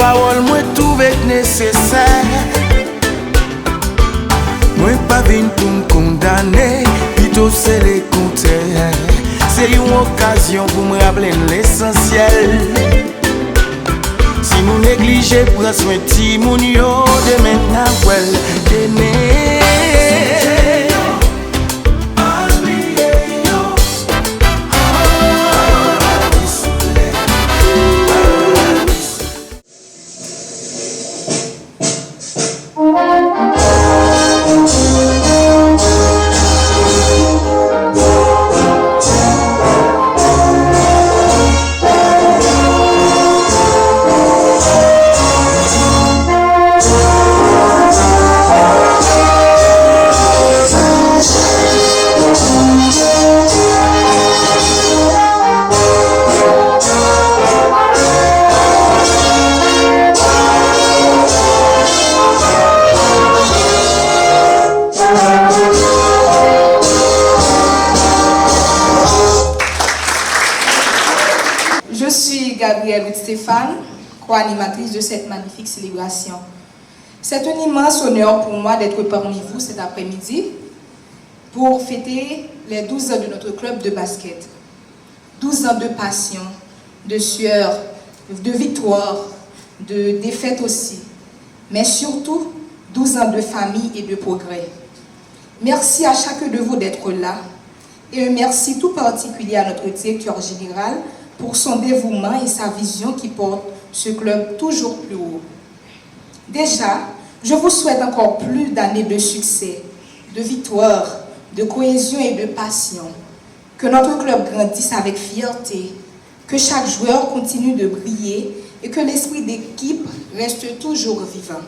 parole moi trouvé nécessaire. Moi pas venu pour me condamner, plutôt c'est le contraire. C'est une occasion pour me rappeler l'essentiel. Si nous négligeons, prends soin de Timounio, demain n'a pas donné. Stéphane, co-animatrice de cette magnifique célébration. C'est un immense honneur pour moi d'être parmi vous cet après-midi pour fêter les 12 ans de notre club de basket. 12 ans de passion, de sueur, de victoire, de défaite aussi, mais surtout 12 ans de famille et de progrès. Merci à chacun de vous d'être là et un merci tout particulier à notre directeur général pour son dévouement et sa vision qui porte ce club toujours plus haut. Déjà, je vous souhaite encore plus d'années de succès, de victoire, de cohésion et de passion. Que notre club grandisse avec fierté, que chaque joueur continue de briller et que l'esprit d'équipe reste toujours vivant.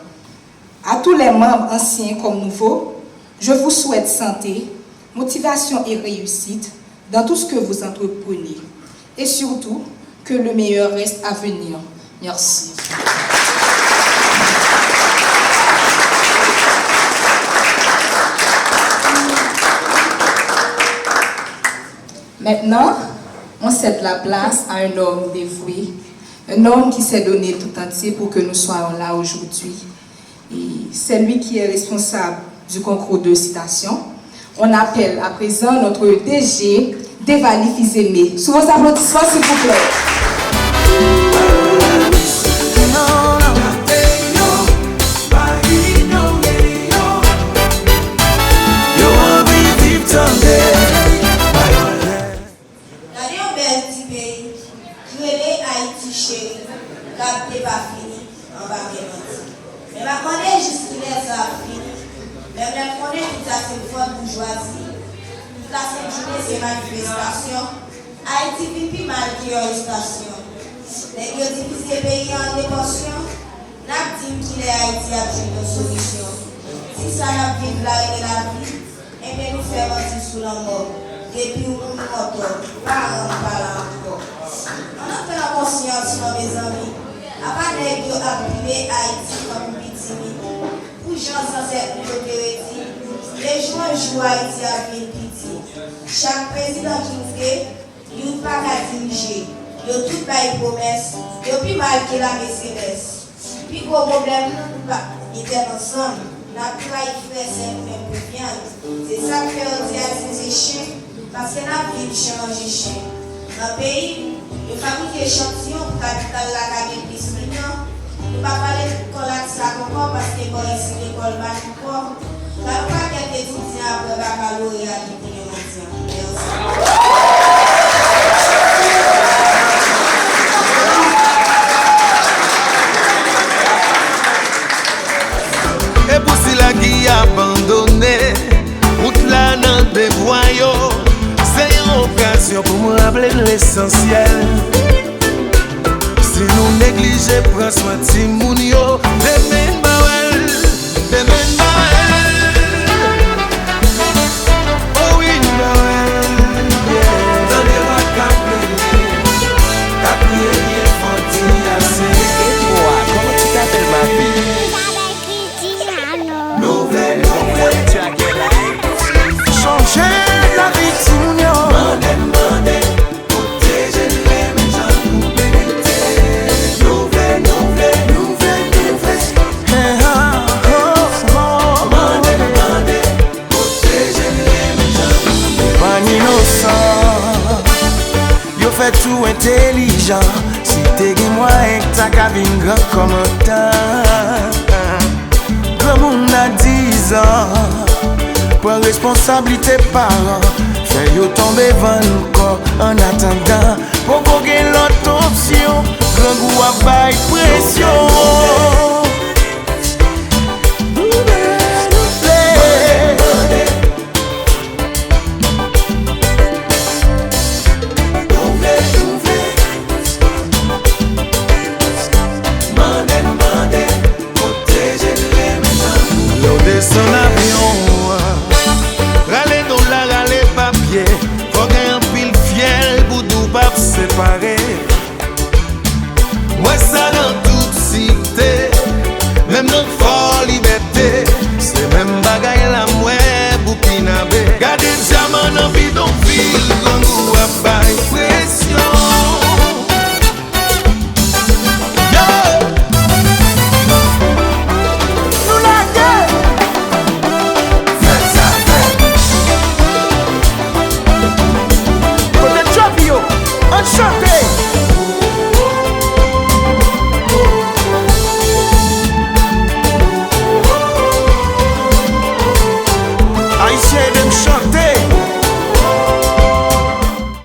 À tous les membres anciens comme nouveaux, je vous souhaite santé, motivation et réussite dans tout ce que vous entreprenez. Et surtout, que le meilleur reste à venir. Merci. Maintenant, on cède la place à un homme dévoué, un homme qui s'est donné tout entier pour que nous soyons là aujourd'hui. Et c'est lui qui est responsable du concours de citation. On appelle à présent notre DG, Devali Fils-Aimé. Sous vos applaudissements, s'il vous plaît. Ces manifestations, Haïti vit plus mal que l'arrestation. Les gens divisent le pays en deux portions. N'a dit qu'il est Haïti a une solution. Si ça n'a pas la et la vie, et bien nous faisons aussi sous la mort. Depuis où nous montons, parlons, encore. On a fait la conscience, mes amis. À part les gens appuyer Haïti comme une victime. Pour gens sans cette autorité, les gens jouent Haïti à une pitié. Chaque président qui nous fait, il n'a pas qu'à diriger. Il a tout les promesses. Il a plus mal que la Mercedes. Puis gros problème, il était ensemble. Nous n'avons pas fait ça, nous même plus bien. C'est ça que on dit à ces chiens. Parce que nous avons changer chien. Dans le pays, il fabrique échantillons pour capital la gagne plus mignon. Nous ne pouvons pas parler de collapse encore parce que bon, ici l'école va encore. Nous n'avons pas quelques étudiants après baccalauréat qui pourraient mentir. Et pour ceux qui abandonné, route là dans des voyaux, c'est une occasion pour me rappeler l'essentiel. Si nous négligeons, prends soin de Timounio, demain Bawel, demain Bawel. Oh oui, Bawel, dans les rois Capri, Fonti, assez. Et toi, comment tu t'appelles ma fille? Nouvelle, changer la vie de Timounio. Mandez, protéger les gens pour pénétrer. Nouvelle, fait tout intelligent. Si t'es moyen que t'as qu'à vivre grand comme un temps. Comme on a 10 ans, prends responsabilité parents. Fais yo tomber van corps en attendant. Pour qu'on gagne l'autre option, grand goût à bail pression.